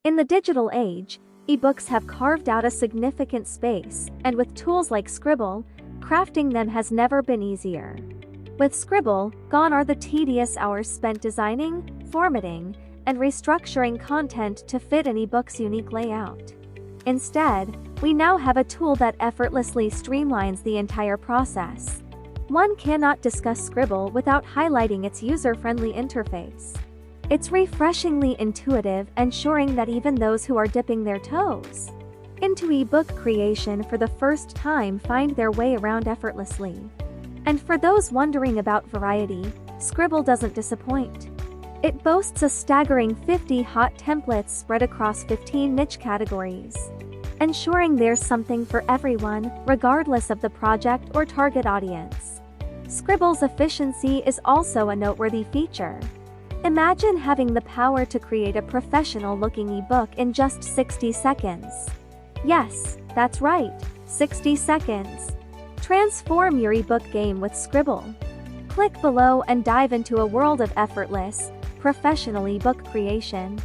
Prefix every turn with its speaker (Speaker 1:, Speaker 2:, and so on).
Speaker 1: In the digital age, ebooks have carved out a significant space, and with tools like Sqribble, crafting them has never been easier. With Sqribble, gone are the tedious hours spent designing, formatting, and restructuring content to fit an ebook's unique layout. Instead, we now have a tool that effortlessly streamlines the entire process. One cannot discuss Sqribble without highlighting its user-friendly interface. It's refreshingly intuitive, ensuring that even those who are dipping their toes into ebook creation for the first time find their way around effortlessly. And for those wondering about variety, Sqribble doesn't disappoint. It boasts a staggering 50 hot templates spread across 15 niche categories, ensuring there's something for everyone, regardless of the project or target audience. Sqribble's efficiency is also a noteworthy feature. Imagine having the power to create a professional-looking ebook in just 60 seconds. Yes, that's right, 60 seconds. Transform your ebook game with Sqribble. Click below and dive into a world of effortless, professional ebook creation.